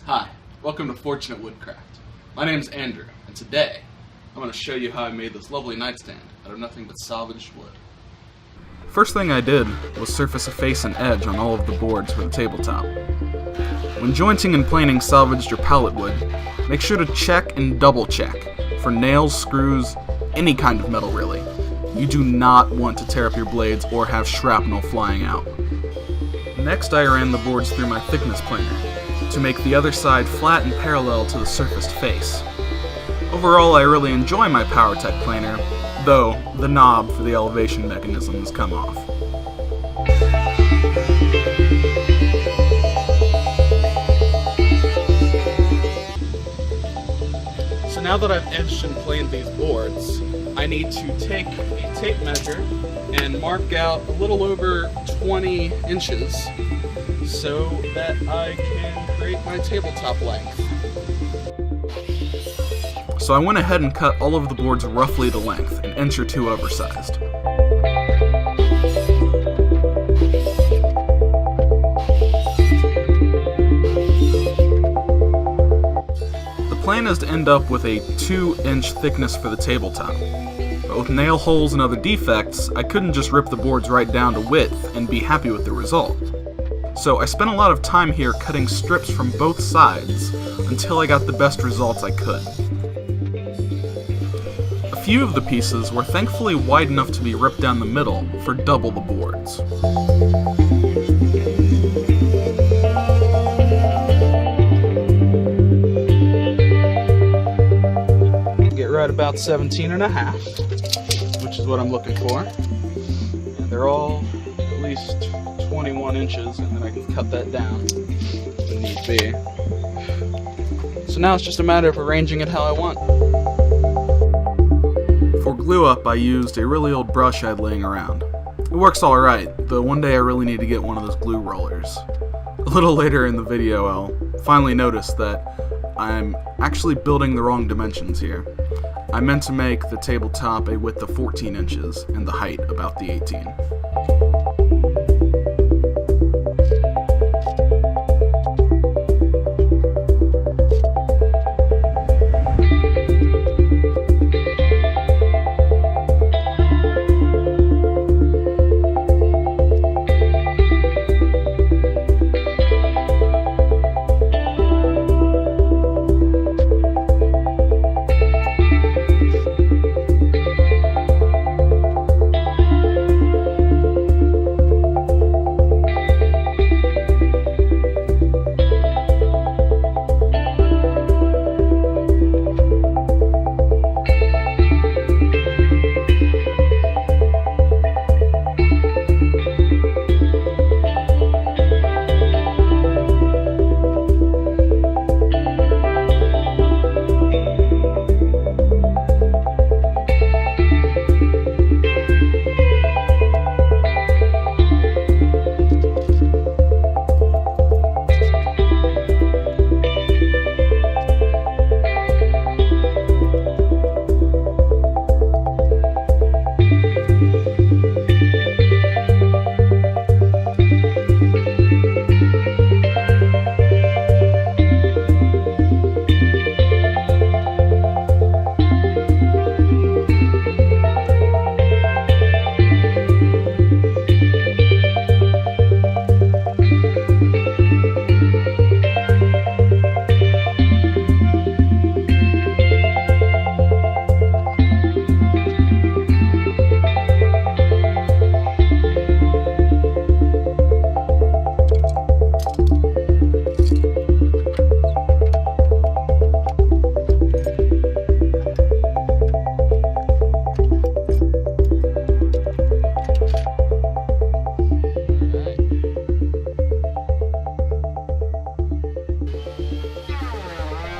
Hi, welcome to Fortunate Woodcraft. My name is Andrew, and today I'm going to show you how I made this lovely nightstand out of nothing but salvaged wood. First thing I did was surface a face and edge on all of the boards for the tabletop. When jointing and planing salvaged or pallet wood, make sure to check and double check for nails, screws, any kind of metal really. You do not want to tear up your blades or have shrapnel flying out. Next I ran the boards through my thickness planer to make the other side flat and parallel to the surfaced face. Overall, I really enjoy my PowerTech planer, though the knob for the elevation mechanism has come off. So now that I've edged and planed these boards, I need to take a tape measure and mark out a little over 20 inches so that I can create my tabletop length. So I went ahead and cut all of the boards roughly to length, an inch or two oversized. The plan is to end up with a 2-inch thickness for the tabletop. But with nail holes and other defects, I couldn't just rip the boards right down to width and be happy with the result. So I spent a lot of time here cutting strips from both sides until I got the best results I could. A few of the pieces were thankfully wide enough to be ripped down the middle for double the boards. Get right about 17 and a half, which is what I'm looking for. And they're all at least 21 inches, and then I can cut that down if need be. So now it's just a matter of arranging it how I want. For glue up, I used a really old brush I had laying around. It works alright, though one day I really need to get one of those glue rollers. A little later in the video, I'll finally notice that I'm actually building the wrong dimensions here. I meant to make the tabletop a width of 14 inches and the height about the 18.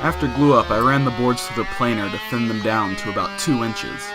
After glue up, I ran the boards through the planer to thin them down to about 2 inches.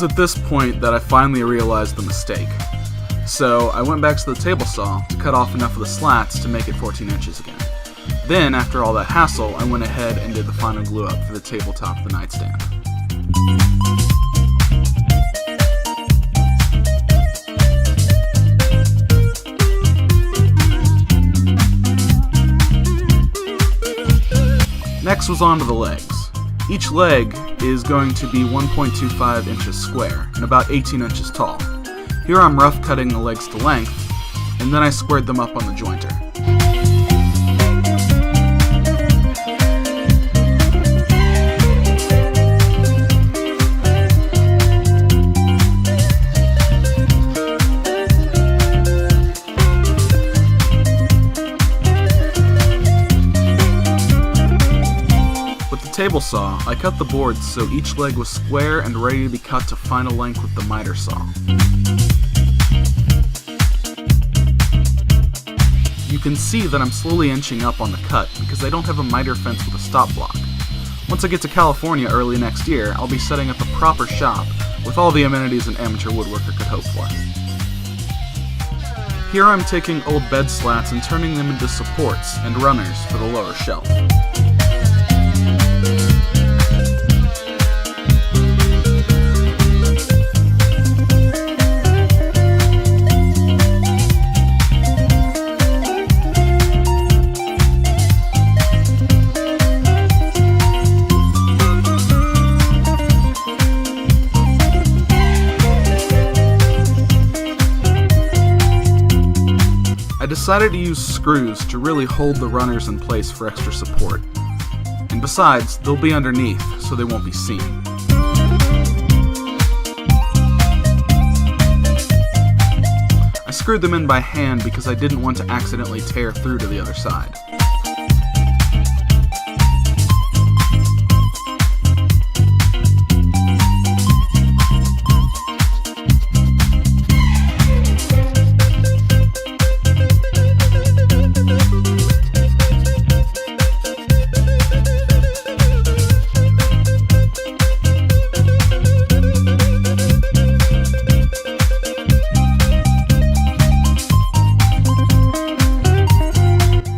was at this point that I finally realized the mistake. So I went back to the table saw to cut off enough of the slats to make it 14 inches again. Then, after all that hassle, I went ahead and did the final glue up for the tabletop of the nightstand. Next was on to the legs. Each leg is going to be 1.25 inches square and about 18 inches tall. Here I'm rough cutting the legs to length, and then I squared them up on the jointer. Table saw, I cut the boards so each leg was square and ready to be cut to final length with the miter saw. You can see that I'm slowly inching up on the cut because I don't have a miter fence with a stop block. Once I get to California early next year, I'll be setting up a proper shop with all the amenities an amateur woodworker could hope for. Here I'm taking old bed slats and turning them into supports and runners for the lower shelf. I decided to use screws to really hold the runners in place for extra support. And besides, they'll be underneath, so they won't be seen. I screwed them in by hand because I didn't want to accidentally tear through to the other side.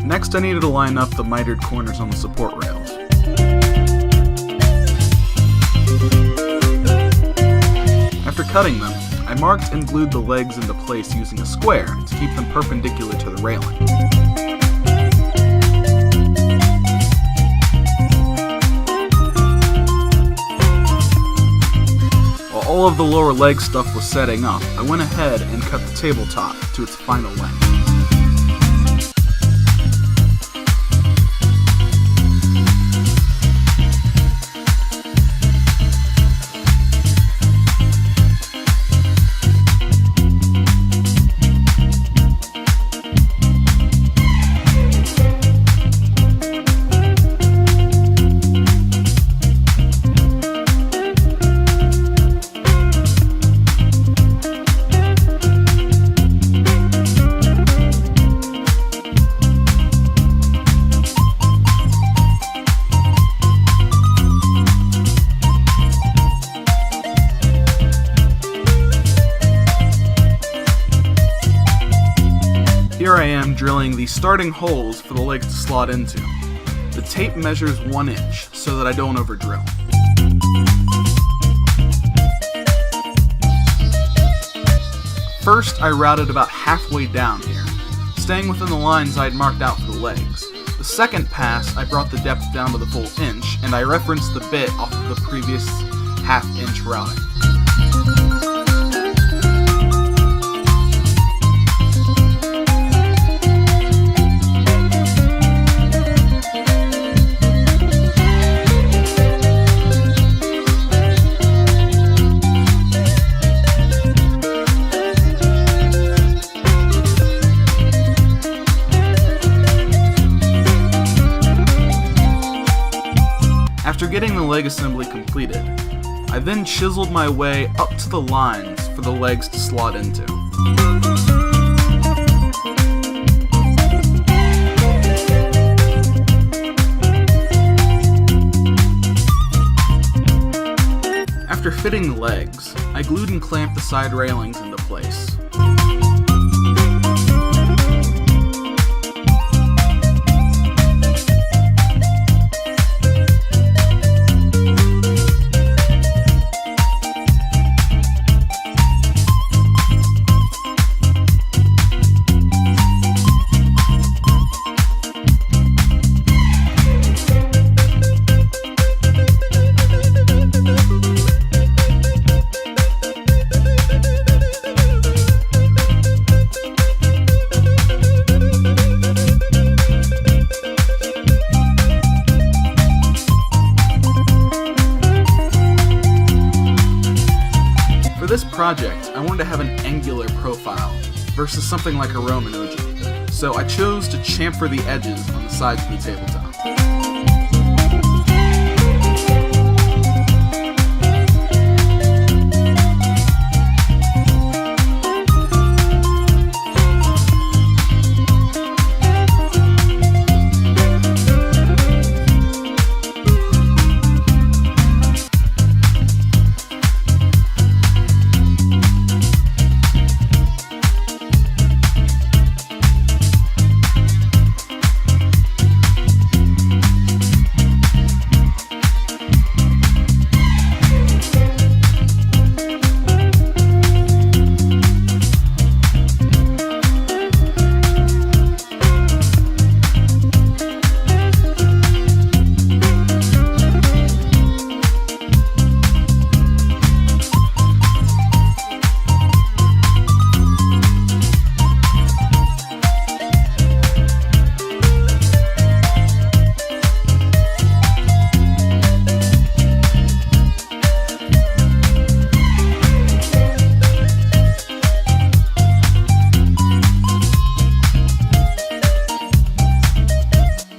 Next, I needed to line up the mitered corners on the support rails. After cutting them, I marked and glued the legs into place using a square to keep them perpendicular to the railing. While all of the lower leg stuff was setting up, I went ahead and cut the tabletop to its final length. Here I am drilling the starting holes for the legs to slot into. The tape measures 1 inch so that I don't over drill. First, I routed about halfway down here, staying within the lines I'd marked out for the legs. The second pass, I brought the depth down to the full inch, and I referenced the bit off of the previous half-inch routing. After getting the leg assembly completed, I then chiseled my way up to the lines for the legs to slot into. After fitting the legs, I glued and clamped the side railings into place. For this project, I wanted to have an angular profile versus something like a Roman ogee, so I chose to chamfer the edges on the sides of the tabletop.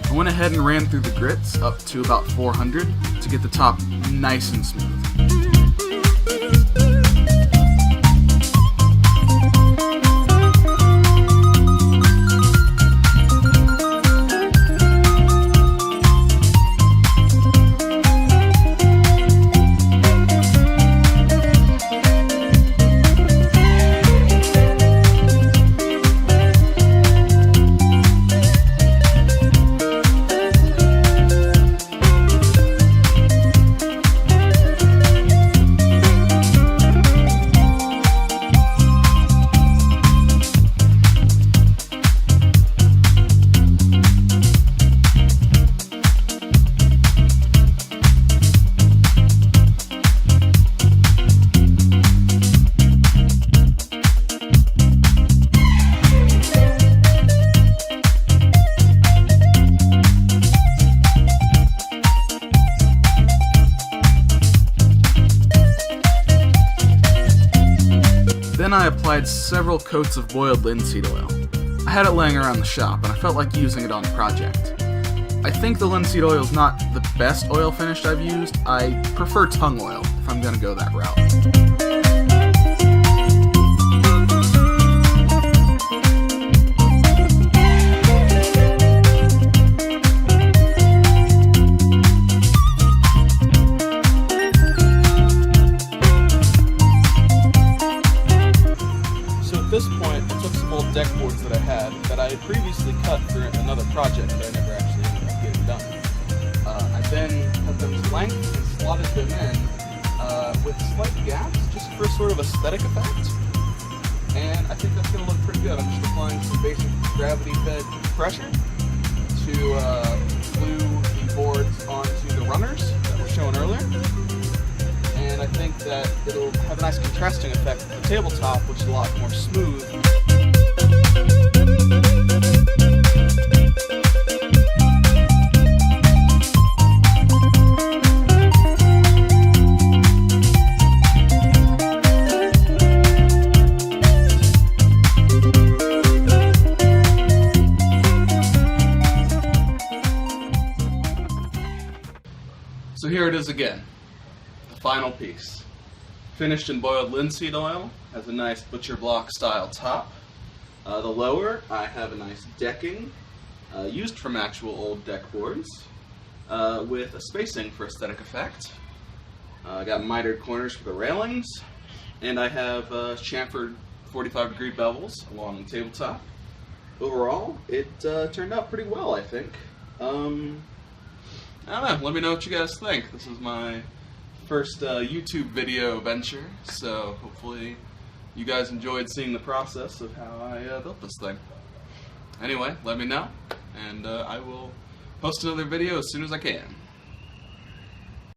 I went ahead and ran through the grits up to about 400 to get the top nice and smooth. Then I applied several coats of boiled linseed oil. I had it laying around the shop, and I felt like using it on a project. I think the linseed oil is not the best oil finish I've used. I prefer tung oil if I'm gonna go that route. At this point, I took some old deck boards that I had previously cut for another project that I never actually ended up getting done. I then cut them to length and slotted them in with slight gaps, just for sort of aesthetic effect. And I think that's going to look pretty good. I'm just applying some basic gravity-fed pressure to glue the boards onto the runners that were shown earlier. And I think that it'll have a nice contrasting effect with the tabletop, which is a lot more smooth. So here it is again. Final piece. Finished in boiled linseed oil, has a nice Butcherblock style top. The lower, I have a nice decking, used from actual old deck boards, with a spacing for aesthetic effect. I got mitered corners for the railings, And I have chamfered 45-degree bevels along the tabletop. Overall, it turned out pretty well, I think. I don't know, let me know what you guys think. This is my first YouTube video venture, so hopefully you guys enjoyed seeing the process of how I built this thing. Anyway, let me know, and I will post another video as soon as I can.